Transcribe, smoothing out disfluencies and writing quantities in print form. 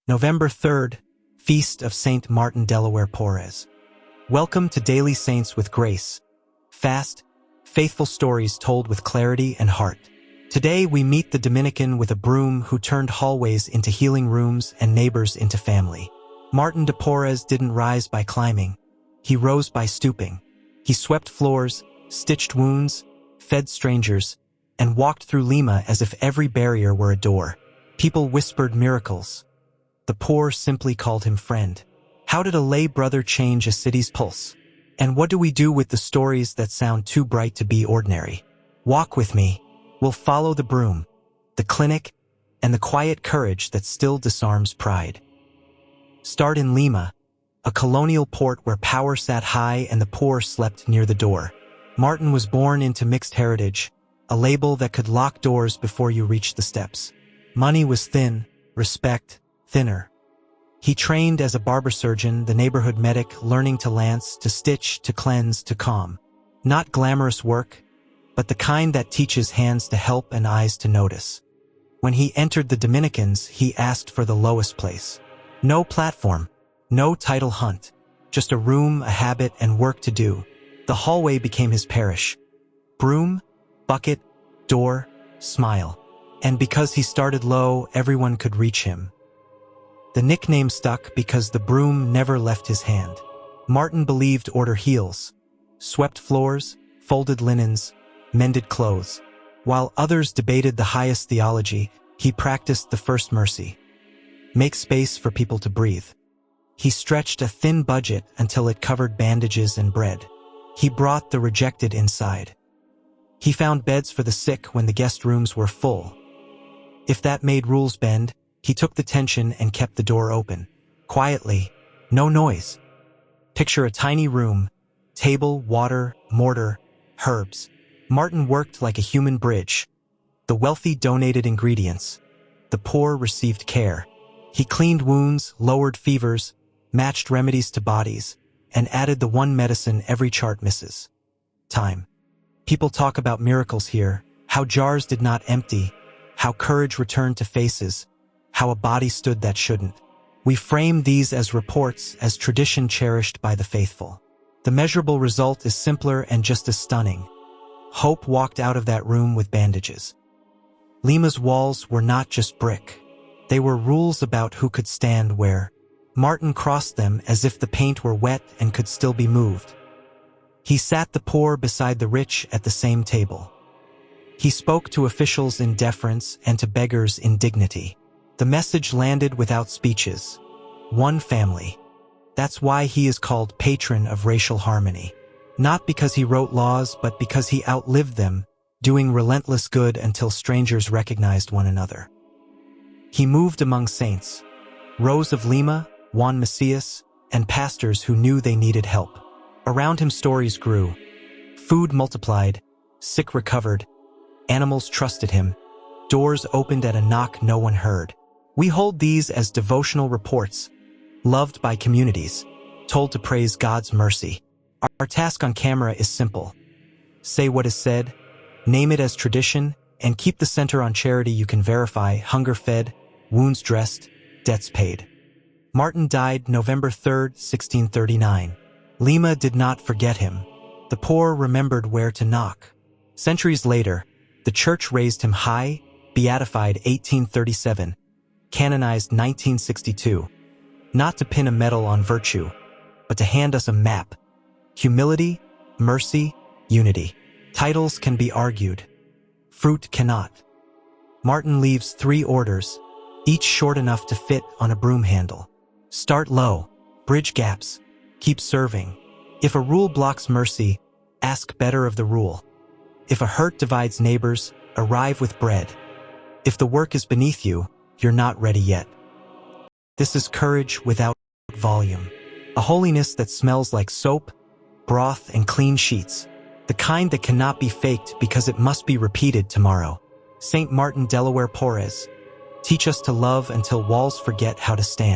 November 3rd, Feast of Saint Martin Delaware Porres. Welcome to Daily Saints with Grace. Fast, faithful stories told with clarity and heart. Today we meet the Dominican with a broom who turned hallways into healing rooms and neighbors into family. Martin de Porres didn't rise by climbing. He rose by stooping. He swept floors, stitched wounds, fed strangers, and walked through Lima as if every barrier were a door. People whispered miracles. The poor simply called him friend. How did a lay brother change a city's pulse? And what do we do with the stories that sound too bright to be ordinary? Walk with me. We'll follow the broom, the clinic, and the quiet courage that still disarms pride. Start in Lima, a colonial port where power sat high and the poor slept near the door. Martin was born into mixed heritage, a label that could lock doors before you reached the steps. Money was thin, respect thinner. He trained as a barber surgeon, the neighborhood medic, learning to lance, to stitch, to cleanse, to calm. Not glamorous work, but the kind that teaches hands to help and eyes to notice. When he entered the Dominicans, he asked for the lowest place. No platform, no title hunt, just a room, a habit, and work to do. The hallway became his parish. Broom, bucket, door, smile. And because he started low, everyone could reach him. The nickname stuck because the broom never left his hand. Martin believed order heals, swept floors, folded linens, mended clothes. While others debated the highest theology, he practiced the first mercy. Make space for people to breathe. He stretched a thin budget until it covered bandages and bread. He brought the rejected inside. He found beds for the sick when the guest rooms were full. If that made rules bend, he took the tension and kept the door open. Quietly, no noise. Picture a tiny room, table, water, mortar, herbs. Martin worked like a human bridge. The wealthy donated ingredients. The poor received care. He cleaned wounds, lowered fevers, matched remedies to bodies, and added the one medicine every chart misses: time. People talk about miracles here, how jars did not empty, how courage returned to faces, how a body stood that shouldn't. We frame these as reports, as tradition cherished by the faithful. The measurable result is simpler and just as stunning. Hope walked out of that room with bandages. Lima's walls were not just brick. They were rules about who could stand where. Martin crossed them as if the paint were wet and could still be moved. He sat the poor beside the rich at the same table. He spoke to officials in deference and to beggars in dignity. The message landed without speeches. One family. That's why he is called patron of racial harmony. Not because he wrote laws, but because he outlived them, doing relentless good until strangers recognized one another. He moved among saints, Rose of Lima, Juan Macias, and pastors who knew they needed help. Around him stories grew. Food multiplied, sick recovered, animals trusted him, doors opened at a knock no one heard. We hold these as devotional reports, loved by communities, told to praise God's mercy. Our task on camera is simple. Say what is said, name it as tradition, and keep the center on charity you can verify: hunger fed, wounds dressed, debts paid. Martin died November 3rd, 1639. Lima did not forget him. The poor remembered where to knock. Centuries later, the church raised him high, beatified 1837, canonized 1962. Not to pin a medal on virtue, but to hand us a map. Humility, mercy, unity. Titles can be argued. Fruit cannot. Martin leaves 3 orders, each short enough to fit on a broom handle. Start low, bridge gaps, keep serving. If a rule blocks mercy, ask better of the rule. If a hurt divides neighbors, arrive with bread. If the work is beneath you, you're not ready yet. This is courage without volume. A holiness that smells like soap, broth, and clean sheets. The kind that cannot be faked because it must be repeated tomorrow. Saint Martin Delaware Porres. Teach us to love until walls forget how to stand.